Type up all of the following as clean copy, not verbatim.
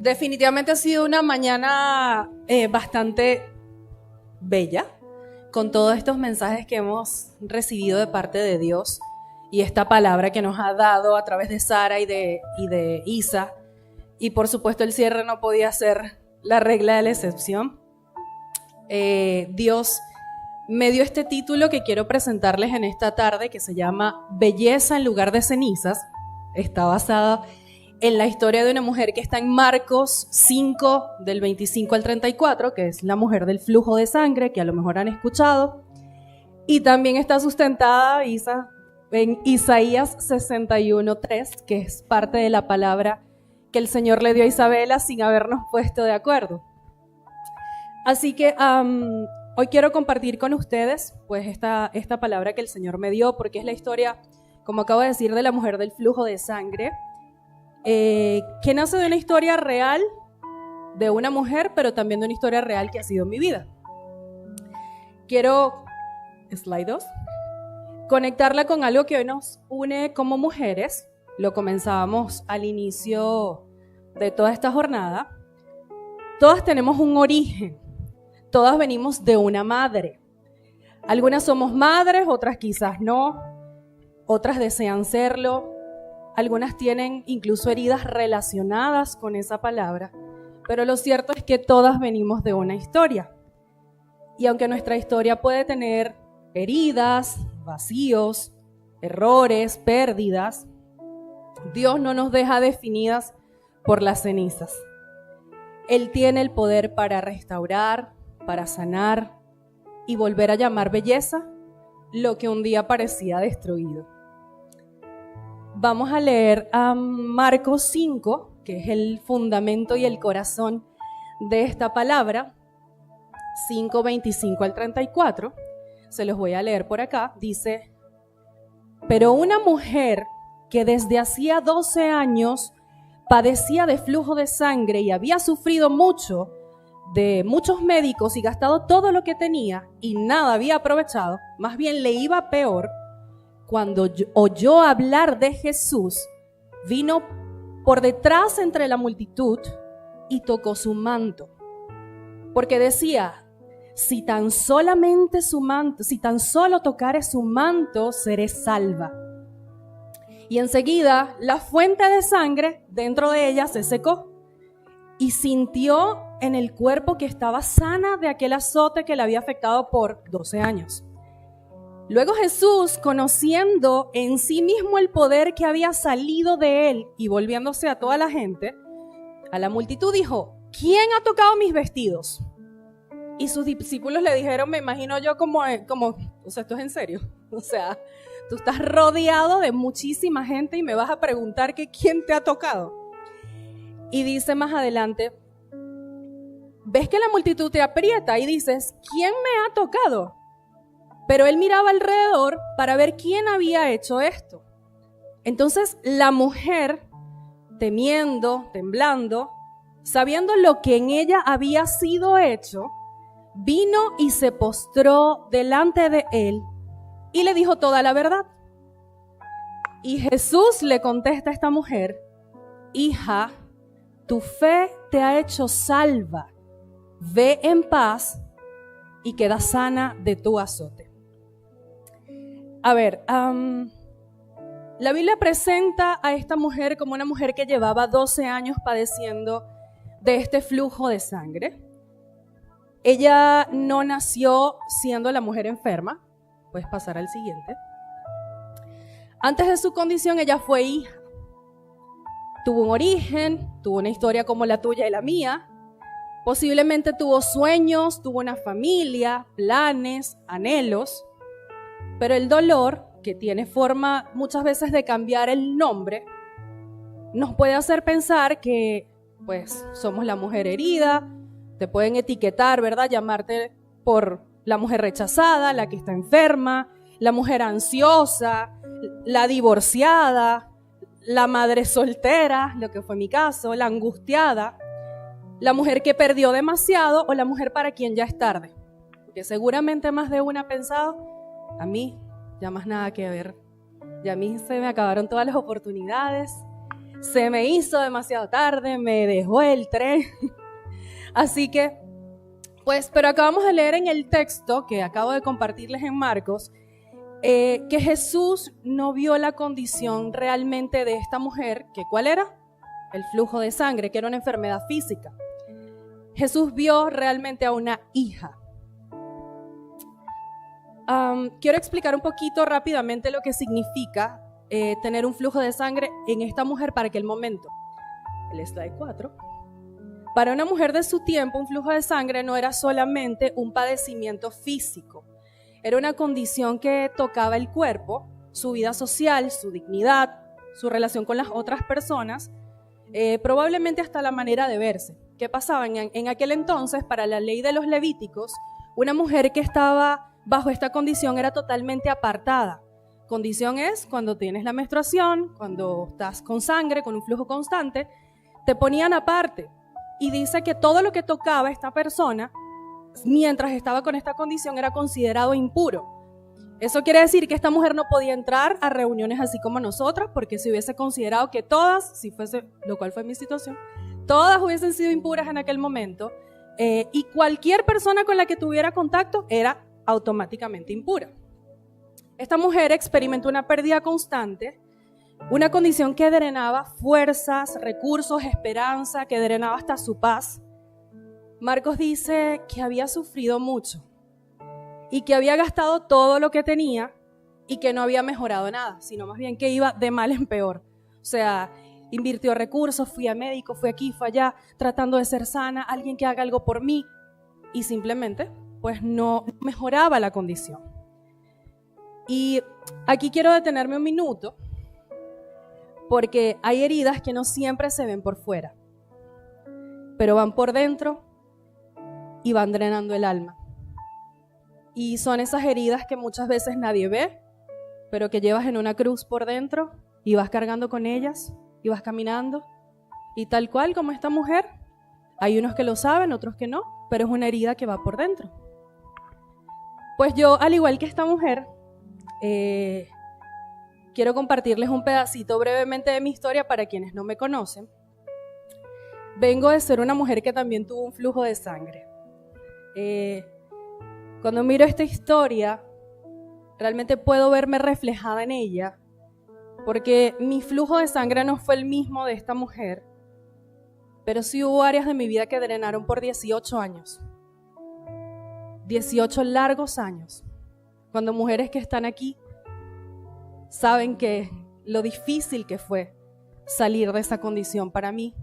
Definitivamente ha sido una mañana bastante bella, con todos estos mensajes que hemos recibido de parte de Dios y esta palabra que nos ha dado a través de Sara y de Isa. Y por supuesto el cierre no podía ser la regla de la excepción. Dios me dio este título que quiero presentarles en esta tarde, que se llama Belleza en lugar de cenizas. Está basada en la historia de una mujer que está en Marcos 5, del 25 al 34, que es la mujer del flujo de sangre, que a lo mejor han escuchado. Y también está sustentada en Isaías 61:3, que es parte de la palabra que el Señor le dio a Isabela sin habernos puesto de acuerdo. Así que hoy quiero compartir con ustedes pues esta palabra que el Señor me dio, porque es la historia, como acabo de decir, de la mujer del flujo de sangre, que nace de una historia real de una mujer, pero también de una historia real que ha sido mi vida. Quiero, slide 2, conectarla con algo que hoy nos une como mujeres. Lo comenzábamos al inicio de toda esta jornada. Todas tenemos un origen, todas venimos de una madre. Algunas somos madres, otras quizás no, otras desean serlo. Algunas tienen incluso heridas relacionadas con esa palabra, pero lo cierto es que todas venimos de una historia. Y aunque nuestra historia puede tener heridas, vacíos, errores, pérdidas, Dios no nos deja definidas por las cenizas. Él tiene el poder para restaurar, para sanar y volver a llamar belleza lo que un día parecía destruido. Vamos a leer a Marcos 5, que es el fundamento y el corazón de esta palabra, 5, 25 al 34. Se los voy a leer por acá. Dice: pero una mujer que desde hacía 12 años padecía de flujo de sangre y había sufrido mucho de muchos médicos y gastado todo lo que tenía y nada había aprovechado, más bien le iba peor, cuando oyó hablar de Jesús, vino por detrás entre la multitud y tocó su manto. Porque decía: si tan solo tocare su manto, seré salva. Y enseguida la fuente de sangre dentro de ella se secó y sintió en el cuerpo que estaba sana de aquel azote que le había afectado por 12 años. Luego Jesús, conociendo en sí mismo el poder que había salido de él y volviéndose a toda la gente, a la multitud dijo: ¿quién ha tocado mis vestidos? Y sus discípulos le dijeron, me imagino yo como, o sea, esto es en serio. O sea, tú estás rodeado de muchísima gente y me vas a preguntar que quién te ha tocado. Y dice más adelante, ves que la multitud te aprieta y dices, ¿quién me ha tocado? Pero él miraba alrededor para ver quién había hecho esto. Entonces la mujer, temiendo, temblando, sabiendo lo que en ella había sido hecho, vino y se postró delante de él y le dijo toda la verdad. Y Jesús le contesta a esta mujer: hija, tu fe te ha hecho salva. Ve en paz y queda sana de tu azote. A ver, la Biblia presenta a esta mujer como una mujer que llevaba 12 años padeciendo de este flujo de sangre. Ella no nació siendo la mujer enferma. Puedes pasar al siguiente. Antes de su condición, ella fue hija. Tuvo un origen, tuvo una historia como la tuya y la mía. Posiblemente tuvo sueños, tuvo una familia, planes, anhelos. Pero el dolor, que tiene forma muchas veces de cambiar el nombre, nos puede hacer pensar que pues somos la mujer herida. Te pueden etiquetar, ¿verdad? Llamarte por la mujer rechazada, la que está enferma, la mujer ansiosa, la divorciada, la madre soltera, lo que fue mi caso, la angustiada, la mujer que perdió demasiado o la mujer para quien ya es tarde. Porque seguramente más de una ha pensado, a mí ya más nada que ver, ya a mí se me acabaron todas las oportunidades, Se me hizo demasiado tarde, me dejó el tren. Así que, pues, pero acabamos de leer en el texto que acabo de compartirles en Marcos, que Jesús no vio la condición realmente de esta mujer, que ¿cuál era? El flujo de sangre, que era una enfermedad física. Jesús vio realmente a una hija. Quiero explicar un poquito rápidamente lo que significa tener un flujo de sangre en esta mujer para aquel momento. El slide 4. Para una mujer de su tiempo, un flujo de sangre no era solamente un padecimiento físico. Era una condición que tocaba el cuerpo, su vida social, su dignidad, su relación con las otras personas, probablemente hasta la manera de verse. ¿Qué pasaba? En aquel entonces, para la ley de los levíticos, una mujer que estaba bajo esta condición era totalmente apartada. Condición es cuando tienes la menstruación, cuando estás con sangre, con un flujo constante, te ponían aparte. Y dice que todo lo que tocaba a esta persona, mientras estaba con esta condición, era considerado impuro. Eso quiere decir que esta mujer no podía entrar a reuniones así como nosotras, porque se hubiese considerado que todas, si fuese, lo cual fue mi situación, todas hubiesen sido impuras en aquel momento, y cualquier persona con la que tuviera contacto era automáticamente impura. Esta mujer experimentó una pérdida constante, una condición que drenaba fuerzas, recursos, esperanza, que drenaba hasta su paz. Marcos dice que había sufrido mucho y que había gastado todo lo que tenía y que no había mejorado nada, sino más bien que iba de mal en peor. O sea, invirtió recursos, fui a médico, fui aquí, fui allá, tratando de ser sana, alguien que haga algo por mí, y simplemente pues no mejoraba la condición. Y aquí quiero detenerme un minuto, porque hay heridas que no siempre se ven por fuera, pero van por dentro y van drenando el alma. Y son esas heridas que muchas veces nadie ve, pero que llevas en una cruz por dentro y vas cargando con ellas y vas caminando. Y tal cual como esta mujer, hay unos que lo saben, otros que no, pero es una herida que va por dentro. Pues yo, al igual que esta mujer, quiero compartirles un pedacito brevemente de mi historia para quienes no me conocen. Vengo de ser una mujer que también tuvo un flujo de sangre. Cuando miro esta historia, realmente puedo verme reflejada en ella, porque mi flujo de sangre no fue el mismo de esta mujer, pero sí hubo áreas de mi vida que drenaron por 18 años. 18 largos años. Cuando mujeres que están aquí saben que lo difícil que fue salir de esa condición para mí.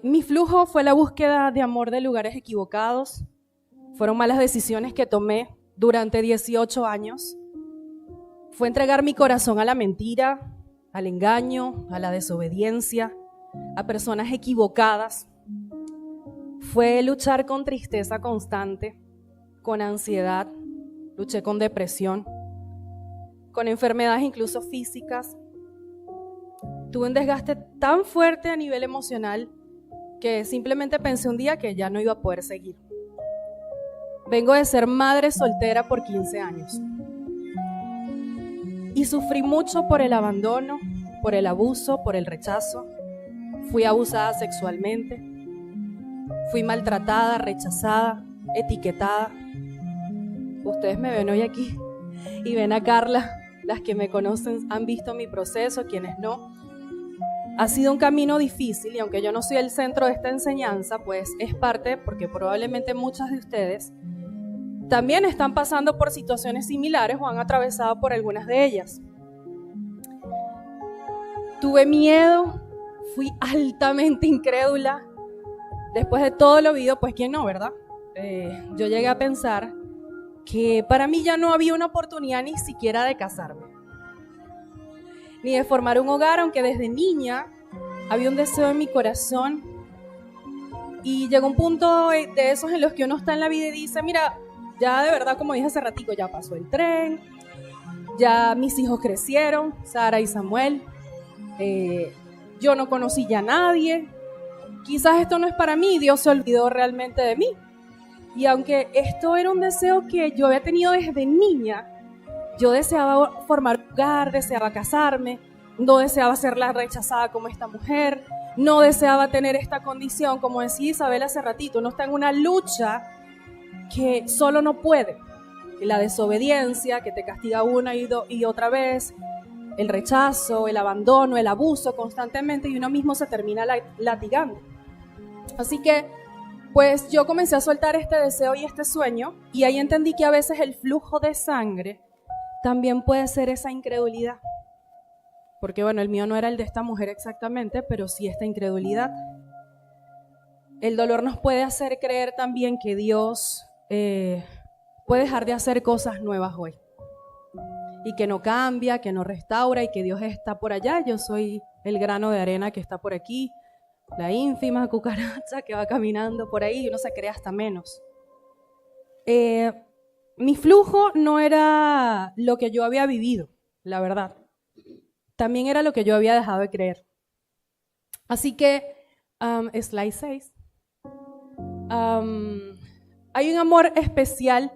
Mi flujo fue la búsqueda de amor de lugares equivocados. Fueron malas decisiones que tomé durante 18 años. Fue entregar mi corazón a la mentira, al engaño, a la desobediencia, a personas equivocadas. Fue luchar con tristeza constante, con ansiedad, luché con depresión, con enfermedades incluso físicas. Tuve un desgaste tan fuerte a nivel emocional que simplemente pensé un día que ya no iba a poder seguir. Vengo de ser madre soltera por 15 años y sufrí mucho por el abandono, por el abuso, por el rechazo. Fui abusada sexualmente, fui maltratada, rechazada, etiquetada. Ustedes me ven hoy aquí y ven a Carla. Las que me conocen han visto mi proceso, quienes no. Ha sido un camino difícil y aunque yo no soy el centro de esta enseñanza, pues es parte, porque probablemente muchas de ustedes también están pasando por situaciones similares o han atravesado por algunas de ellas. Tuve miedo, fui altamente incrédula. Después de todo lo vivido, pues quién no, ¿verdad? Yo llegué a pensar que para mí ya no había una oportunidad ni siquiera de casarme, ni de formar un hogar, aunque desde niña había un deseo en mi corazón. Y llegó un punto de esos en los que uno está en la vida y dice, mira, ya de verdad, como dije hace ratico, ya pasó el tren, ya mis hijos crecieron, Sara y Samuel, yo no conocí ya a nadie, quizás esto no es para mí, Dios se olvidó realmente de mí. Y aunque esto era un deseo que yo había tenido desde niña, yo deseaba formar un hogar, deseaba casarme, no deseaba ser la rechazada como esta mujer, no deseaba tener esta condición, como decía Isabel hace ratito, no está en una lucha que solo no puede. La desobediencia que te castiga una y otra vez, el rechazo, el abandono, el abuso constantemente, y uno mismo se termina latigando. Así que pues yo comencé a soltar este deseo y este sueño, y ahí entendí que a veces el flujo de sangre también puede ser esa incredulidad. Porque bueno, el mío no era el de esta mujer exactamente, pero sí esta incredulidad. El dolor nos puede hacer creer también que Dios puede dejar de hacer cosas nuevas hoy. Y que no cambia, que no restaura, y que Dios está por allá. Yo soy el grano de arena que está por aquí, la ínfima cucaracha que va caminando por ahí, y uno se cree hasta menos. Mi flujo no era lo que yo había vivido, la verdad. También era lo que yo había dejado de creer. Así que, slide 6. Hay un amor especial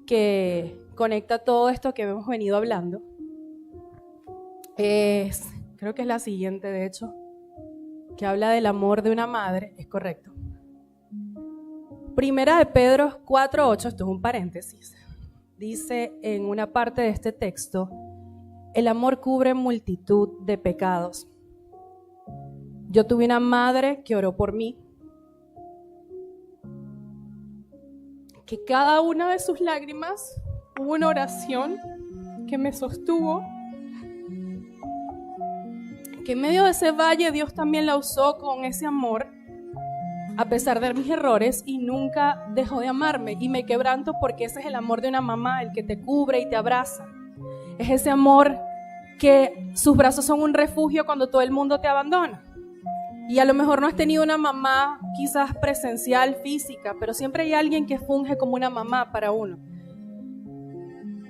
que conecta todo esto que hemos venido hablando. Creo que es la siguiente, de hecho, que habla del amor de una madre. Es correcto. Primera de Pedro 4:8, esto es un paréntesis, dice en una parte de este texto: el amor cubre multitud de pecados. Yo tuve una madre que oró por mí, que cada una de sus lágrimas hubo una oración que me sostuvo, que en medio de ese valle Dios también la usó con ese amor, a pesar de mis errores, y nunca dejó de amarme. Y me quebranto porque ese es el amor de una mamá, el que te cubre y te abraza. Es ese amor que sus brazos son un refugio cuando todo el mundo te abandona. Y a lo mejor no has tenido una mamá quizás presencial, física, pero siempre hay alguien que funge como una mamá para uno.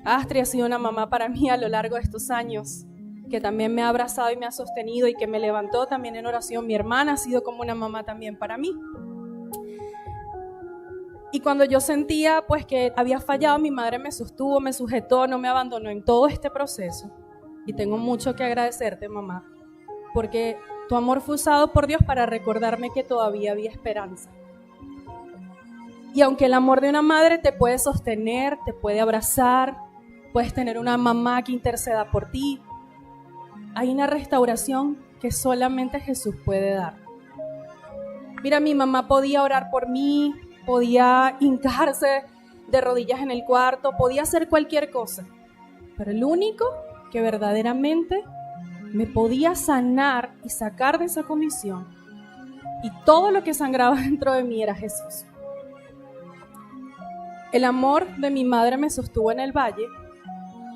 Astrid ha sido una mamá para mí a lo largo de estos años, que también me ha abrazado y me ha sostenido y que me levantó también en oración. Mi hermana ha sido como una mamá también para mí. Y cuando yo sentía pues que había fallado, mi madre me sostuvo, me sujetó, no me abandonó en todo este proceso. Y tengo mucho que agradecerte, mamá, porque tu amor fue usado por Dios para recordarme que todavía había esperanza. Y aunque el amor de una madre te puede sostener, te puede abrazar, puedes tener una mamá que interceda por ti, hay una restauración que solamente Jesús puede dar. Mira, mi mamá podía orar por mí, podía hincarse de rodillas en el cuarto, podía hacer cualquier cosa, pero el único que verdaderamente me podía sanar y sacar de esa condición, y todo lo que sangraba dentro de mí, era Jesús. El amor de mi madre me sostuvo en el valle,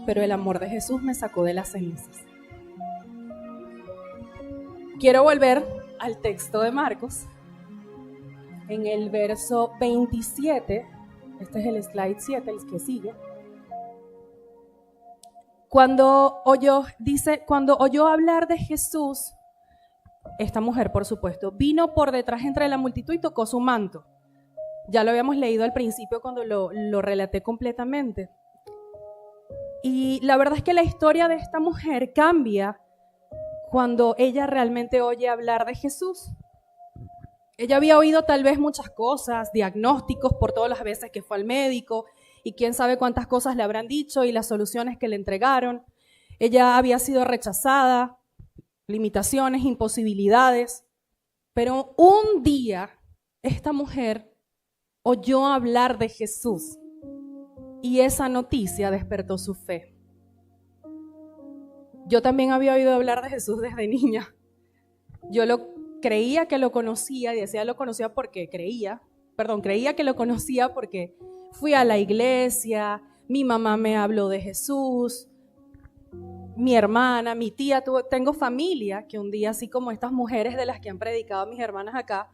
pero el amor de Jesús me sacó de las cenizas. Quiero volver al texto de Marcos, en el verso 27, este es el slide 7, el que sigue. Cuando oyó hablar de Jesús, esta mujer, por supuesto, vino por detrás entre la multitud y tocó su manto. Ya lo habíamos leído al principio cuando lo relaté completamente. Y la verdad es que la historia de esta mujer cambia cuando ella realmente oye hablar de Jesús. Ella había oído tal vez muchas cosas, diagnósticos por todas las veces que fue al médico, y quién sabe cuántas cosas le habrán dicho y las soluciones que le entregaron. Ella había sido rechazada, limitaciones, imposibilidades. Pero un día esta mujer oyó hablar de Jesús y esa noticia despertó su fe. Yo también había oído hablar de Jesús desde niña. Yo creía que lo conocía, y decía lo conocía porque creía que lo conocía porque fui a la iglesia, mi mamá me habló de Jesús, mi hermana, mi tía, tengo familia que un día, así como estas mujeres de las que han predicado mis hermanas acá,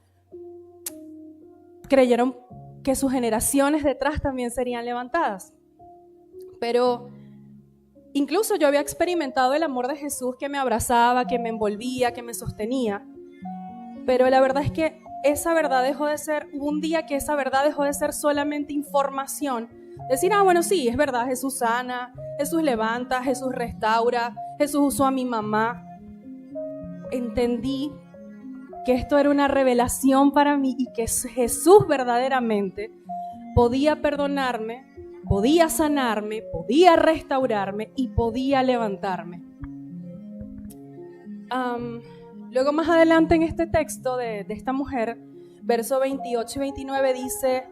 creyeron que sus generaciones detrás también serían levantadas. Pero incluso yo había experimentado el amor de Jesús, que me abrazaba, que me envolvía, que me sostenía. Pero la verdad es que esa verdad dejó de ser, un día que esa verdad dejó de ser solamente información. Decir, bueno, sí, es verdad, Jesús sana, Jesús levanta, Jesús restaura, Jesús usó a mi mamá. Entendí que esto era una revelación para mí y que Jesús verdaderamente podía perdonarme, podía sanarme, podía restaurarme y podía levantarme. Luego más adelante en este texto de esta mujer, verso 28 y 29 dice: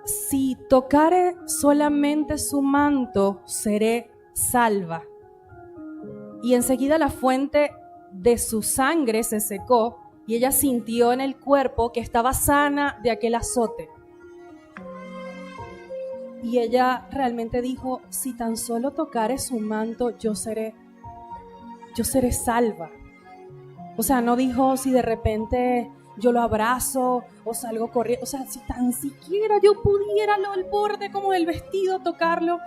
si tocare solamente su manto, seré salva. Y enseguida la fuente de su sangre se secó y ella sintió en el cuerpo que estaba sana de aquel azote. Y ella realmente dijo: si tan solo tocare su manto, yo seré salva. O sea, no dijo si de repente yo lo abrazo o salgo corriendo. O sea, si tan siquiera yo pudiera el borde como del vestido tocarlo,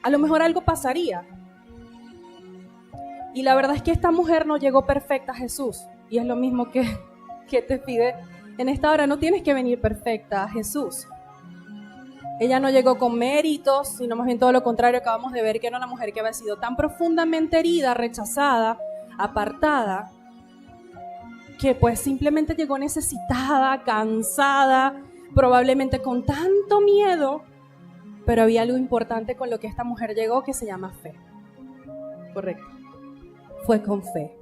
a lo mejor algo pasaría. Y la verdad es que esta mujer no llegó perfecta a Jesús. Y es lo mismo que te pide en esta hora. No tienes que venir perfecta a Jesús. Ella no llegó con méritos, sino más bien todo lo contrario. Acabamos de ver que era una mujer que había sido tan profundamente herida, rechazada, apartada, que pues simplemente llegó necesitada, cansada, probablemente con tanto miedo, pero había algo importante con lo que esta mujer llegó que se llama fe. Correcto. Fue con fe.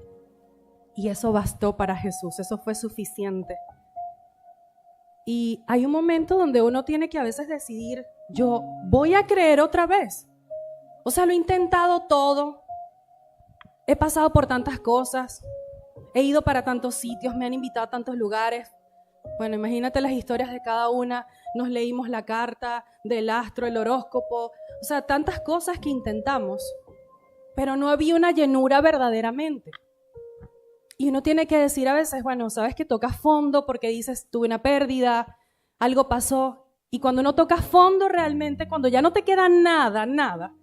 Y eso bastó para Jesús, eso fue suficiente. Y hay un momento donde uno tiene que a veces decidir: yo voy a creer otra vez. O sea, lo he intentado todo, he pasado por tantas cosas, he ido para tantos sitios, me han invitado a tantos lugares. Bueno, imagínate las historias de cada una. Nos leímos la carta del astro, el horóscopo, o sea, tantas cosas que intentamos, pero no había una llenura verdaderamente. Y uno tiene que decir a veces: bueno, sabes que tocas fondo porque dices, tuve una pérdida, algo pasó. Y cuando uno toca fondo realmente, cuando ya no te queda nada,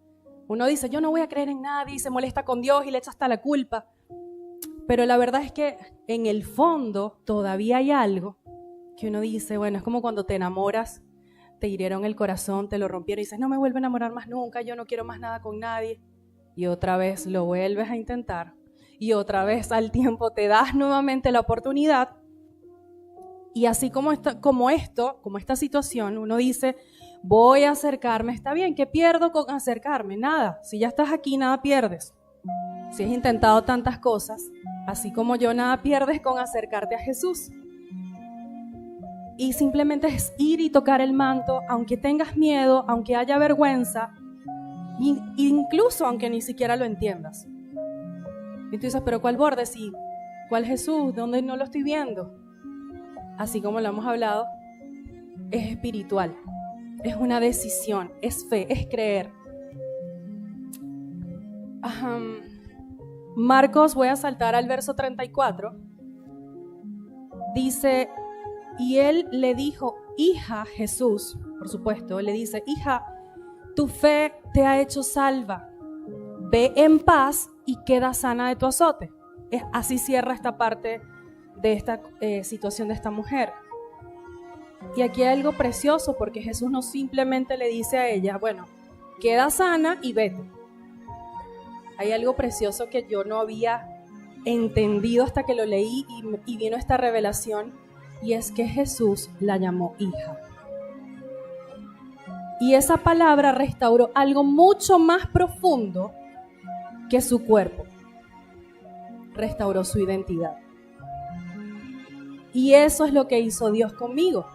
uno dice: yo no voy a creer en nadie, y se molesta con Dios y le echa hasta la culpa. Pero la verdad es que en el fondo todavía hay algo que uno dice: bueno, es como cuando te enamoras, te hirieron el corazón, te lo rompieron y dices: no me vuelvo a enamorar más nunca, yo no quiero más nada con nadie. Y otra vez lo vuelves a intentar. Y otra vez al tiempo te das nuevamente la oportunidad. Y así como esta situación, uno dice: voy a acercarme. Está bien, ¿qué pierdo con acercarme? Nada. Si ya estás aquí, nada pierdes. Si has intentado tantas cosas, así como yo, nada pierdes con acercarte a Jesús. Y simplemente es ir y tocar el manto, aunque tengas miedo, aunque haya vergüenza, incluso aunque ni siquiera lo entiendas. Y tú dices: pero ¿cuál borde? Sí, ¿cuál Jesús? ¿Dónde no lo estoy viendo? Así como lo hemos hablado, es espiritual, es una decisión, es fe, es creer. Marcos, voy a saltar al verso 34. Dice: y él le dijo, hija, Jesús, por supuesto, le dice: hija, tu fe te ha hecho salva. Ve en paz y queda sana de tu azote. Así cierra esta parte de esta situación de esta mujer. Y aquí hay algo precioso, porque Jesús no simplemente le dice a ella: bueno, queda sana y vete. Hay algo precioso que yo no había entendido hasta que lo leí y vino esta revelación, y es que Jesús la llamó hija. Y esa palabra restauró algo mucho más profundo que su cuerpo. Restauró su identidad. Y eso es lo que hizo Dios conmigo.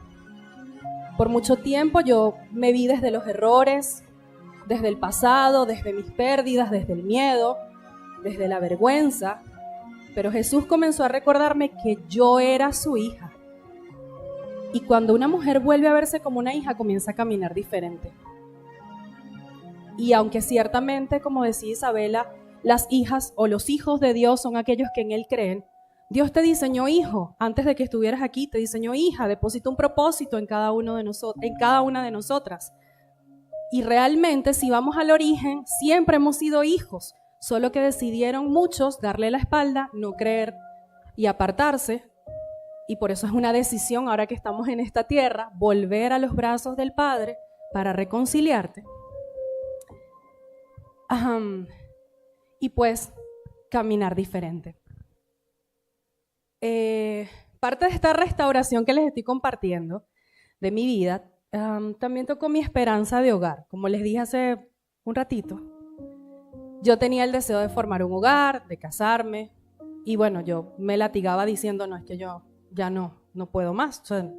Por mucho tiempo yo me vi desde los errores, desde el pasado, desde mis pérdidas, desde el miedo, desde la vergüenza. Pero Jesús comenzó a recordarme que yo era su hija. Y cuando una mujer vuelve a verse como una hija, comienza a caminar diferente. Y aunque ciertamente, como decía Isabela, las hijas o los hijos de Dios son aquellos que en Él creen, Dios te diseñó hijo. Antes de que estuvieras aquí, te diseñó hija. Depositó un propósito en cada una de nosotras. Y realmente, si vamos al origen, siempre hemos sido hijos. Solo que decidieron muchos darle la espalda, no creer y apartarse. Y por eso es una decisión, ahora que estamos en esta tierra, volver a los brazos del Padre para reconciliarte. y pues caminar diferente. Parte de esta restauración que les estoy compartiendo de mi vida, también tocó mi esperanza de hogar. Como les dije hace un ratito, yo tenía el deseo de formar un hogar, de casarme, y bueno, yo me latigaba diciendo, no, es que yo ya no puedo más. O sea,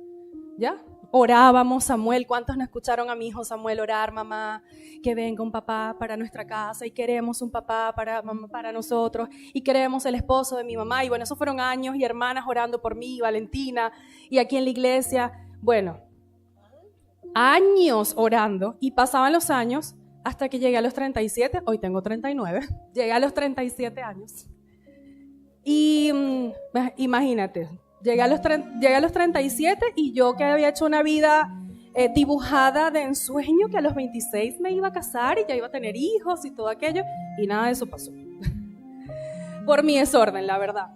ya, orábamos, Samuel, ¿cuántos no escucharon a mi hijo Samuel orar, mamá, que venga un papá para nuestra casa y queremos un papá para nosotros y queremos el esposo de mi mamá? Y bueno, esos fueron años y hermanas orando por mí, Valentina, y aquí en la iglesia, bueno, años orando, y pasaban los años hasta que llegué a los 37, hoy tengo 39, llegué a los 37 años. Y imagínate, llegué a los 37 y yo que había hecho una vida dibujada de ensueño, que a los 26 me iba a casar y ya iba a tener hijos y todo aquello, y nada de eso pasó. Por mi desorden, la verdad.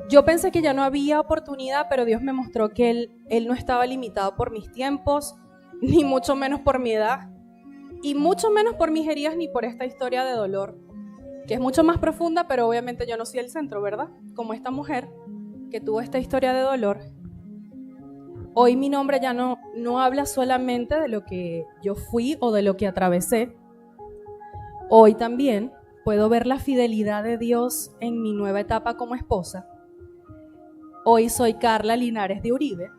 Yo pensé que ya no había oportunidad, pero Dios me mostró que Él no estaba limitado por mis tiempos, ni mucho menos por mi edad, y mucho menos por mis heridas, ni por esta historia de dolor, que es mucho más profunda, pero obviamente yo no soy el centro, ¿verdad? Como esta mujer que tuvo esta historia de dolor. Hoy mi nombre ya no habla solamente de lo que yo fui o de lo que atravesé. Hoy también puedo ver la fidelidad de Dios en mi nueva etapa como esposa. Hoy soy Carla Linares de Uribe.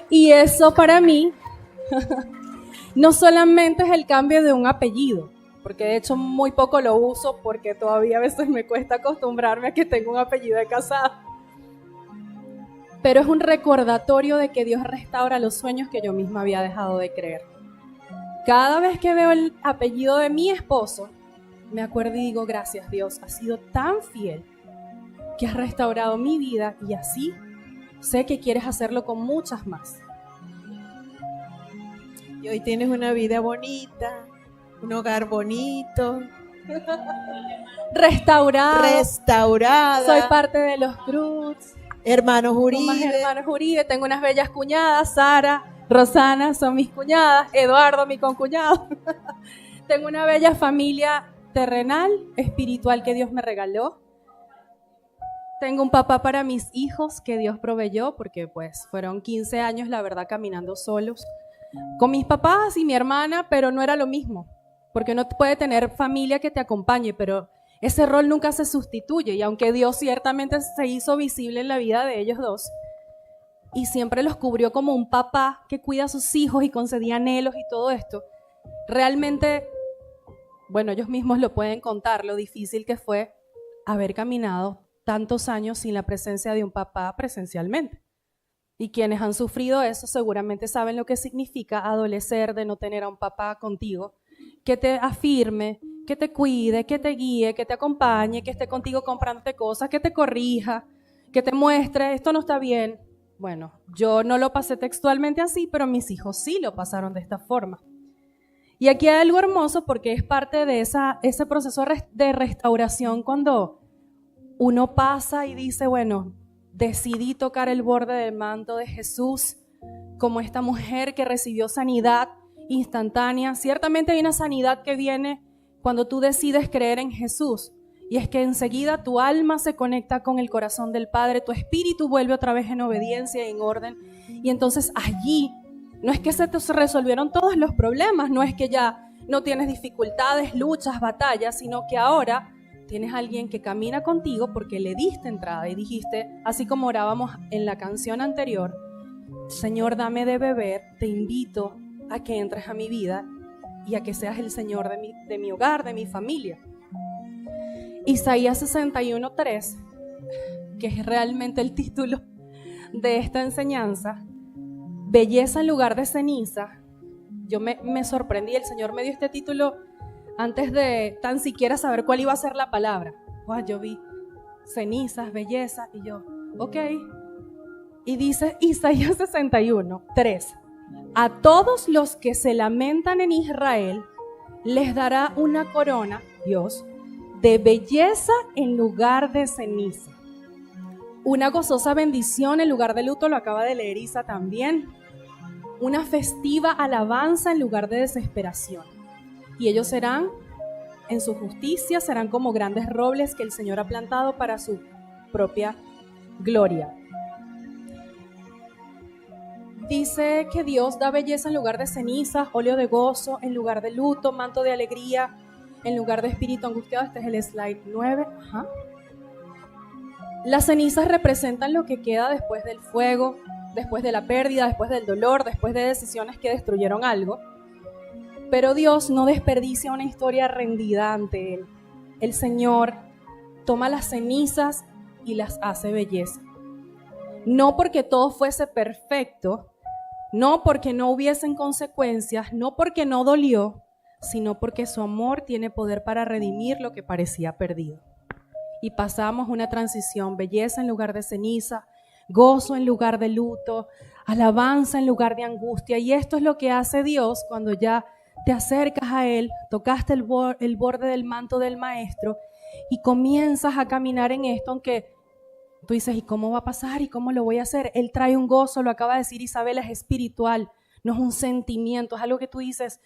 Y eso para mí no solamente es el cambio de un apellido, porque de hecho muy poco lo uso porque todavía a veces me cuesta acostumbrarme a que tengo un apellido de casada. Pero es un recordatorio de que Dios restaura los sueños que yo misma había dejado de creer. Cada vez que veo el apellido de mi esposo, me acuerdo y digo, gracias Dios, has sido tan fiel que has restaurado mi vida y así sé que quieres hacerlo con muchas más. Y hoy tienes una vida bonita, un hogar bonito, restaurada. Soy parte de los Cruz. Hermanos Uribe. Más hermanos Uribe. Tengo unas bellas cuñadas, Sara, Rosana son mis cuñadas, Eduardo mi concuñado. Tengo una bella familia terrenal, espiritual que Dios me regaló. Tengo un papá para mis hijos que Dios proveyó, porque pues fueron 15 años, la verdad, caminando solos con mis papás y mi hermana, pero no era lo mismo, porque uno puede tener familia que te acompañe, pero ese rol nunca se sustituye, y aunque Dios ciertamente se hizo visible en la vida de ellos dos, y siempre los cubrió como un papá que cuida a sus hijos y concedía anhelos y todo esto, realmente, bueno, ellos mismos lo pueden contar, lo difícil que fue haber caminado tantos años sin la presencia de un papá presencialmente. Y quienes han sufrido eso seguramente saben lo que significa adolecer de no tener a un papá contigo, que te afirme, que te cuide, que te guíe, que te acompañe, que esté contigo comprándote cosas, que te corrija, que te muestre, esto no está bien. Bueno, yo no lo pasé textualmente así, pero mis hijos sí lo pasaron de esta forma. Y aquí hay algo hermoso porque es parte de ese proceso de restauración cuando uno pasa y dice, bueno, decidí tocar el borde del manto de Jesús, como esta mujer que recibió sanidad instantánea. Ciertamente hay una sanidad que viene cuando tú decides creer en Jesús, y es que enseguida tu alma se conecta con el corazón del Padre, tu espíritu vuelve otra vez en obediencia y en orden, y entonces allí no es que se te resolvieron todos los problemas, no es que ya no tienes dificultades, luchas, batallas, sino que ahora tienes a alguien que camina contigo porque le diste entrada y dijiste, así como orábamos en la canción anterior, Señor, dame de beber, te invito a que entres a mi vida y a que seas el Señor de mi hogar, de mi familia. Isaías 61:3, que es realmente el título de esta enseñanza, belleza en lugar de ceniza. Yo me sorprendí, el Señor me dio este título antes de tan siquiera saber cuál iba a ser la palabra. Yo vi cenizas, belleza, y yo, ok. Y dice Isaías 61:3, a todos los que se lamentan en Israel, les dará una corona, Dios, de belleza en lugar de ceniza. Una gozosa bendición en lugar de luto, lo acaba de leer Isa también. una festiva alabanza en lugar de desesperación. Y ellos serán, en su justicia, serán como grandes robles que el Señor ha plantado para su propia gloria. Dice que Dios da belleza en lugar de cenizas, óleo de gozo en lugar de luto, manto de alegría en lugar de espíritu angustiado. Este es el slide 9. Ajá. Las cenizas representan lo que queda después del fuego, después de la pérdida, después del dolor, después de decisiones que destruyeron algo. Pero Dios no desperdicia una historia rendida ante Él. El Señor toma las cenizas y las hace belleza. No porque todo fuese perfecto, no porque no hubiesen consecuencias, no porque no dolió, sino porque su amor tiene poder para redimir lo que parecía perdido. Y pasamos una transición, belleza en lugar de ceniza, gozo en lugar de luto, alabanza en lugar de angustia. Y esto es lo que hace Dios cuando ya te acercas a Él, tocaste el borde del manto del Maestro y comienzas a caminar en esto, aunque tú dices, ¿y cómo va a pasar? ¿Y cómo lo voy a hacer? Él trae un gozo, lo acaba de decir Isabela, es espiritual, no es un sentimiento, es algo que tú dices,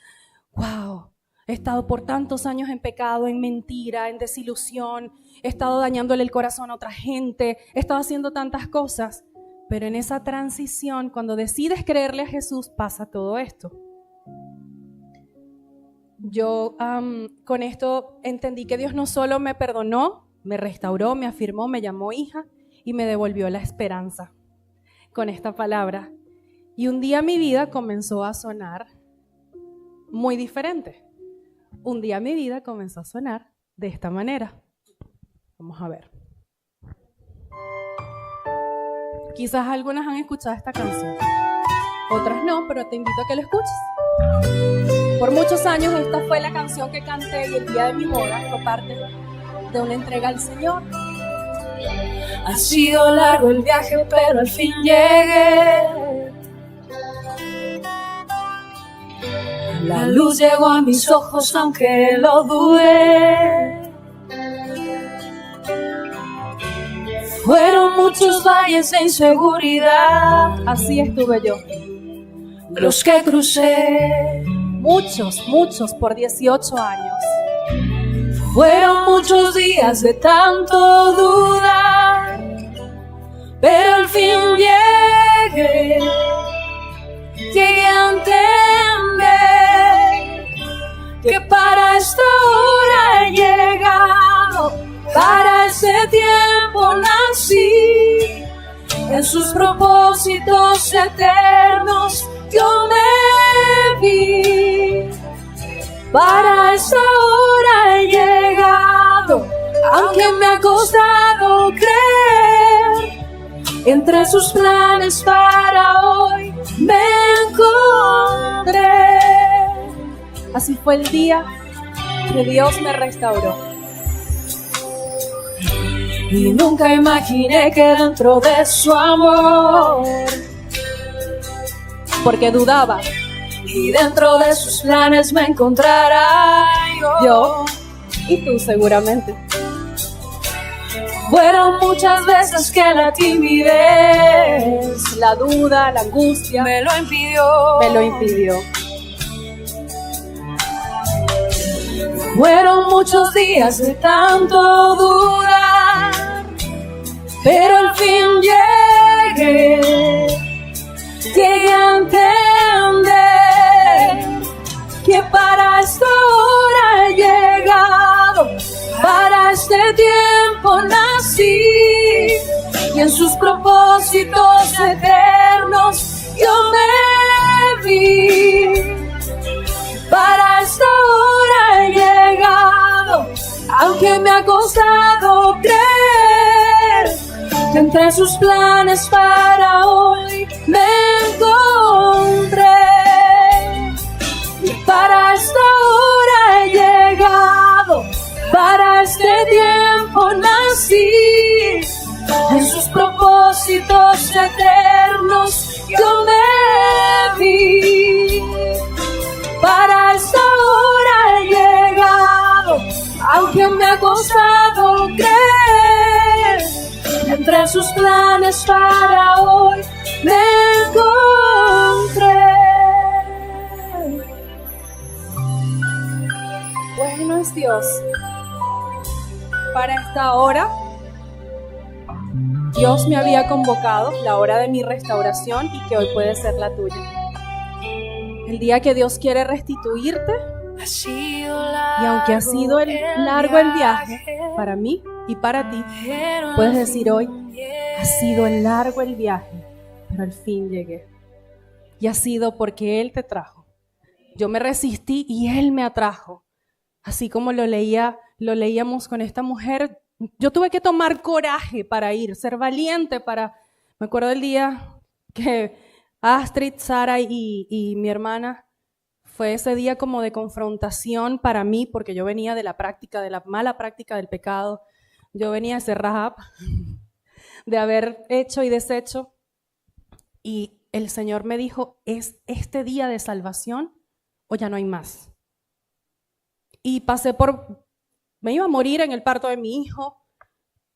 wow, he estado por tantos años en pecado, en mentira, en desilusión, he estado dañándole el corazón a otra gente, he estado haciendo tantas cosas, pero en esa transición, cuando decides creerle a Jesús, pasa todo esto. Yo con esto entendí que Dios no solo me perdonó, me restauró, me afirmó, me llamó hija y me devolvió la esperanza con esta palabra. Y un día mi vida comenzó a sonar muy diferente. Un día mi vida comenzó a sonar de esta manera. Vamos a ver. Quizás algunas han escuchado esta canción, otras no, pero te invito a que la escuches. Por muchos años esta fue la canción que canté y el día de mi boda fue parte de una entrega al Señor. Ha sido largo el viaje, pero al fin llegué. La luz llegó a mis ojos aunque lo dudé. Fueron muchos valles de inseguridad, Así estuve yo. los que crucé. Muchos por 18 años. Fueron muchos días de tanto dudar, pero al fin llegué a entender que para esta hora he llegado, para ese tiempo nací, en sus propósitos eternos yo me vi. Para esta hora he llegado, aunque me ha costado creer, entre sus planes para hoy me encontré. Así fue el día que Dios me restauró. Y nunca imaginé que dentro de su amor, Porque dudaba y dentro de sus planes me encontrará yo y tú seguramente. Fueron muchas veces que la timidez, La duda, la angustia me lo impidió. Fueron muchos días de tanto dudar, pero al fin llegué a entender que para esta hora he llegado, para este tiempo nací, y en sus propósitos eternos yo me vi. Para esta hora he llegado, aunque me ha costado creer, que entre sus planes para hoy me encontré. Y para esta hora he llegado, para este tiempo nací, en sus propósitos eternos yo me vi. Para esta hora he llegado, aunque me ha costado creer, entre sus planes para hoy me encontré. Dios, para esta hora. Dios me había convocado, la hora de mi restauración, y que hoy puede ser la tuya. El día que Dios quiere restituirte, y aunque ha sido largo el viaje para mí y para ti, puedes decir hoy, ha sido largo el viaje, pero al fin llegué. Y ha sido porque Él te trajo. Yo me resistí y Él me atrajo. Así como lo leíamos con esta mujer, yo tuve que tomar coraje para ir, ser valiente para... Me acuerdo del día que Astrid, Sara y mi hermana, fue ese día como de confrontación para mí, porque yo venía de la mala práctica del pecado. Yo venía de ser Rahab, de haber hecho y deshecho. Y el Señor me dijo, ¿es este día de salvación o ya no hay más? Y me iba a morir en el parto de mi hijo.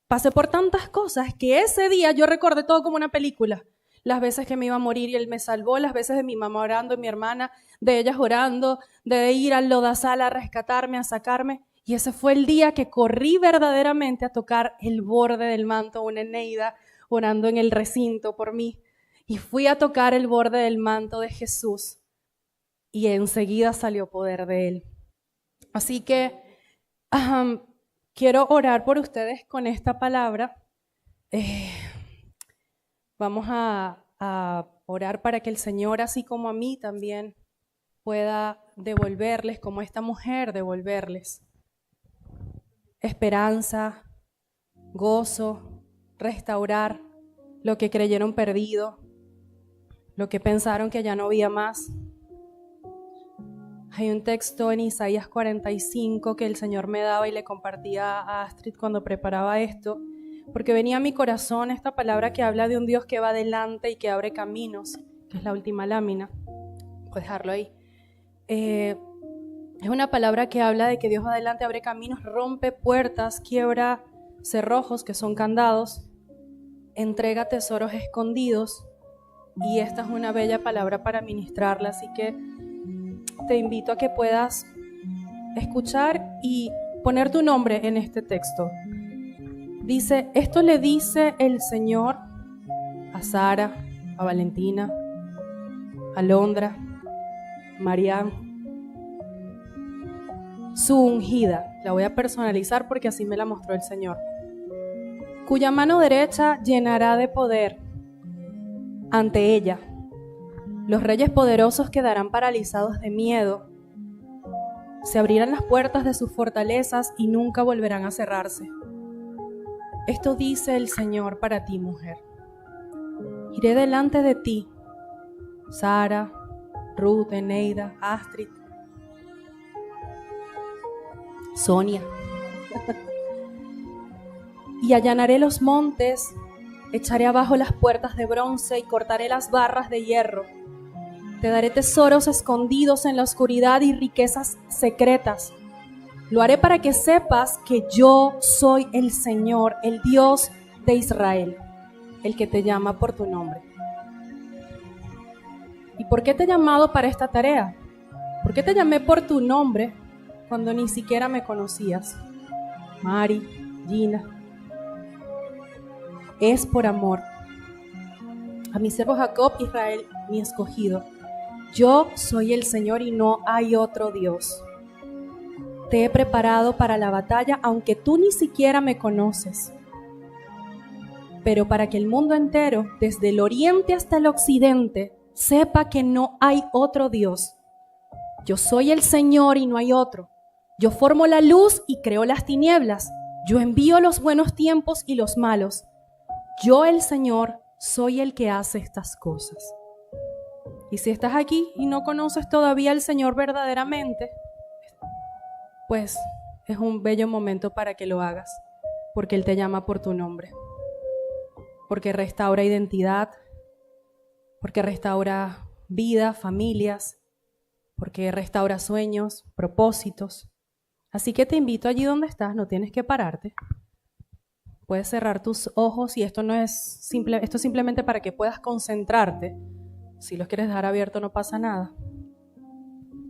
Pasé por tantas cosas que ese día yo recordé todo como una película. Las veces que me iba a morir y Él me salvó, las veces de mi mamá orando y mi hermana, de ellas orando, de ir al lodazal a rescatarme, a sacarme. Y ese fue el día que corrí verdaderamente a tocar el borde del manto, una Eneida orando en el recinto por mí. Y fui a tocar el borde del manto de Jesús y enseguida salió poder de Él. Así que quiero orar por ustedes con esta palabra. Vamos a orar para que el Señor, así como a mí también, pueda devolverles, como esta mujer, devolverles esperanza, gozo, restaurar lo que creyeron perdido, lo que pensaron que ya no había más. Hay un texto en Isaías 45 que el Señor me daba y le compartía a Astrid cuando preparaba esto, porque venía a mi corazón esta palabra que habla de un Dios que va adelante y que abre caminos, que es la última lámina. Puedes dejarlo ahí. Es una palabra que habla de que Dios va adelante, abre caminos, rompe puertas, quiebra cerrojos que son candados, entrega tesoros escondidos, y esta es una bella palabra para ministrarla, así que te invito a que puedas escuchar y poner tu nombre en este texto. Dice, esto le dice el Señor a Sara, a Valentina, a Londra, Marián, su ungida. La voy a personalizar porque así me la mostró el Señor. Cuya mano derecha llenará de poder ante ella. Los reyes poderosos quedarán paralizados de miedo. Se abrirán las puertas de sus fortalezas y nunca volverán a cerrarse. Esto dice el Señor para ti, mujer. Iré delante de ti, Sara, Ruth, Eneida, Astrid, Sonia. Y allanaré los montes, echaré abajo las puertas de bronce y cortaré las barras de hierro. Te daré tesoros escondidos en la oscuridad y riquezas secretas. Lo haré para que sepas que yo soy el Señor, el Dios de Israel, el que te llama por tu nombre. ¿Y por qué te he llamado para esta tarea? ¿Por qué te llamé por tu nombre cuando ni siquiera me conocías? Mari, Gina. Es por amor a mi siervo Jacob, Israel, mi escogido. Yo soy el Señor y no hay otro Dios. Te he preparado para la batalla, aunque tú ni siquiera me conoces. Pero para que el mundo entero, desde el oriente hasta el occidente, sepa que no hay otro Dios. Yo soy el Señor y no hay otro. Yo formo la luz y creo las tinieblas. Yo envío los buenos tiempos y los malos. Yo, el Señor, soy el que hace estas cosas. Y si estás aquí y no conoces todavía al Señor verdaderamente, pues es un bello momento para que lo hagas, porque Él te llama por tu nombre, porque restaura identidad, porque restaura vida, familias, porque restaura sueños, propósitos. Así que te invito allí donde estás, no tienes que pararte. Puedes cerrar tus ojos y esto es simplemente para que puedas concentrarte. Si los quieres dejar abiertos no pasa nada.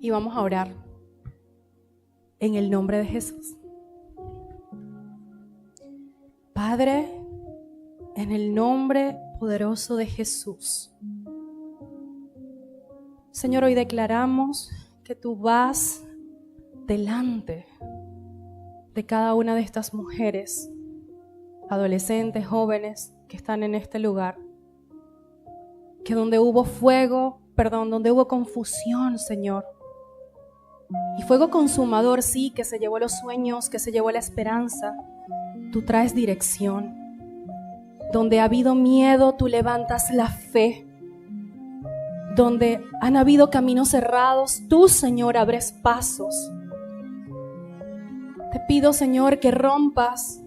Y vamos a orar. en el nombre de Jesús. Padre, en el nombre poderoso de Jesús. Señor, hoy declaramos que tú vas delante de cada una de estas mujeres, adolescentes, jóvenes que están en este lugar. Que donde hubo donde hubo confusión, Señor, y fuego consumador, sí, que se llevó los sueños, que se llevó la esperanza, tú traes dirección. Donde ha habido miedo, tú levantas la fe. Donde han habido caminos cerrados, tú, Señor, abres pasos. Te pido, Señor, que rompas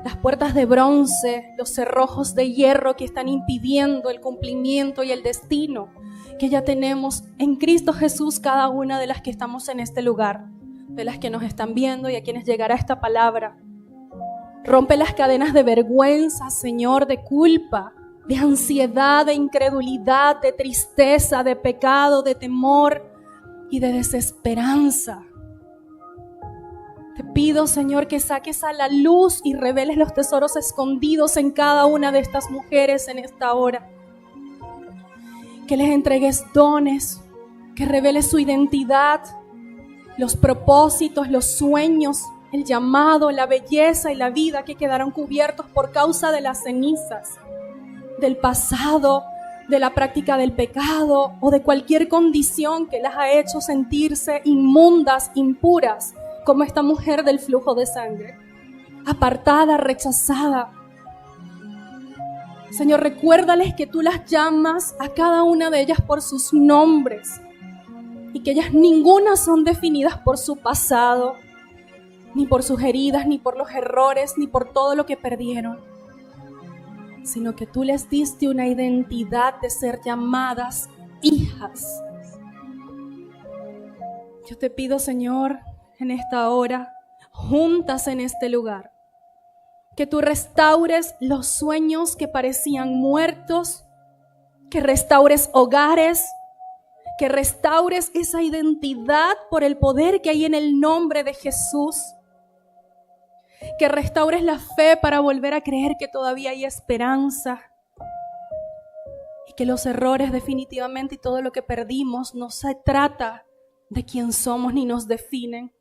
las puertas de bronce, los cerrojos de hierro que están impidiendo el cumplimiento y el destino que ya tenemos en Cristo Jesús, cada una de las que estamos en este lugar, de las que nos están viendo y a quienes llegará esta palabra. Rompe las cadenas de vergüenza, Señor, de culpa, de ansiedad, de incredulidad, de tristeza, de pecado, de temor y de desesperanza. Te pido, Señor, que saques a la luz y reveles los tesoros escondidos en cada una de estas mujeres en esta hora. Que les entregues dones, que reveles su identidad, los propósitos, los sueños, el llamado, la belleza y la vida que quedaron cubiertos por causa de las cenizas, del pasado, de la práctica del pecado o de cualquier condición que las ha hecho sentirse inmundas, impuras, como esta mujer del flujo de sangre, apartada, rechazada. Señor, recuérdales que tú las llamas a cada una de ellas por sus nombres y que ellas ninguna son definidas por su pasado, ni por sus heridas, ni por los errores, ni por todo lo que perdieron, sino que tú les diste una identidad de ser llamadas hijas. Yo te pido, Señor, en esta hora, juntas en este lugar, que tú restaures los sueños que parecían muertos, que restaures hogares, que restaures esa identidad por el poder que hay en el nombre de Jesús, que restaures la fe para volver a creer que todavía hay esperanza y que los errores definitivamente y todo lo que perdimos no se trata de quién somos ni nos definen.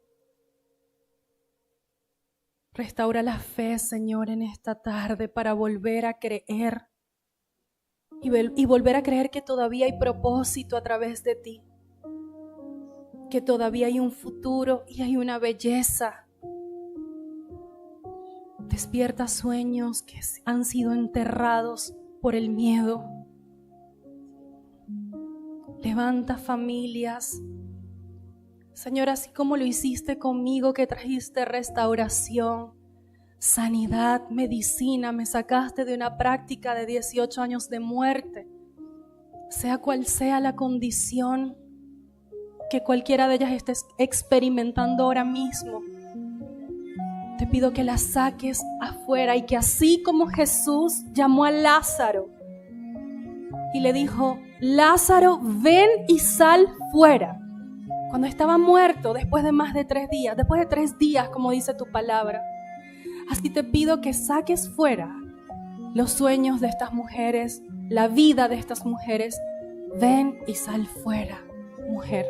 Restaura la fe, Señor, en esta tarde para volver a creer y volver a creer que todavía hay propósito a través de ti, que todavía hay un futuro y hay una belleza. Despierta sueños que han sido enterrados por el miedo. Levanta familias. Señor, así como lo hiciste conmigo, que trajiste restauración, sanidad, medicina, me sacaste de una práctica de 18 años de muerte, sea cual sea la condición que cualquiera de ellas esté experimentando ahora mismo. Te pido que la saques afuera y que así como Jesús llamó a Lázaro y le dijo: Lázaro, ven y sal fuera. Cuando estaba muerto, después de más de 3 días, después de 3 días, como dice tu palabra. Así te pido que saques fuera los sueños de estas mujeres, la vida de estas mujeres. Ven y sal fuera, mujer,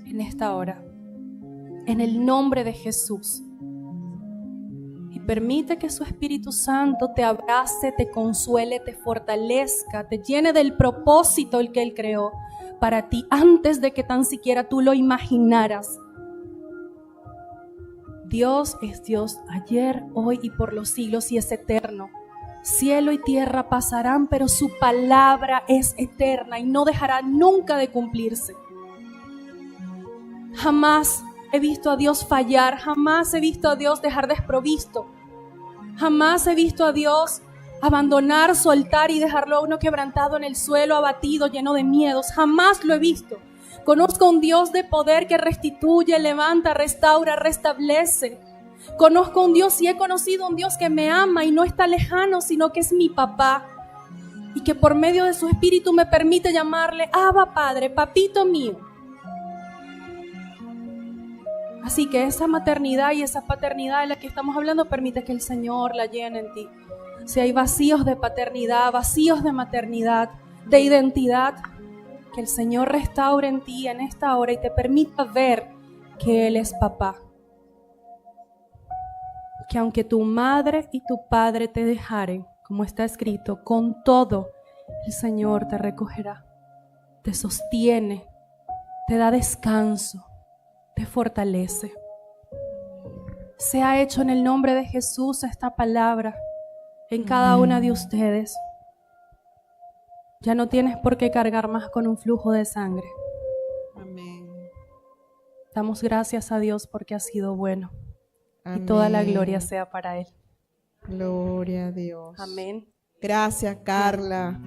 en esta hora. En el nombre de Jesús. Y permite que su Espíritu Santo te abrace, te consuele, te fortalezca, te llene del propósito el que Él creó para ti antes de que tan siquiera tú lo imaginaras. Dios es Dios ayer, hoy y por los siglos y es eterno. Cielo y tierra pasarán, pero su palabra es eterna y no dejará nunca de cumplirse. Jamás he visto a Dios fallar, jamás he visto a Dios dejar desprovisto, jamás he visto a Dios abandonar, soltar y dejarlo a uno quebrantado en el suelo, abatido, lleno de miedos. Jamás lo he visto. Conozco un Dios de poder que restituye, levanta, restaura, restablece. Conozco un Dios y he conocido un Dios que me ama y no está lejano, sino que es mi papá. Y que por medio de su Espíritu me permite llamarle Abba Padre, papito mío. Así que esa maternidad y esa paternidad de la que estamos hablando, permite que el Señor la llene en ti. Si hay vacíos de paternidad, vacíos de maternidad, de identidad, que el Señor restaure en ti en esta hora y te permita ver que Él es papá. Que aunque tu madre y tu padre te dejaren, como está escrito, con todo el Señor te recogerá, te sostiene, te da descanso, te fortalece. Sea hecho en el nombre de Jesús esta palabra en cada una de ustedes. Ya no tienes por qué cargar más con un flujo de sangre. Amén. Damos gracias a Dios porque ha sido bueno. Amén. Y toda la gloria sea para Él. Gloria a Dios. Amén. Gracias, Carla.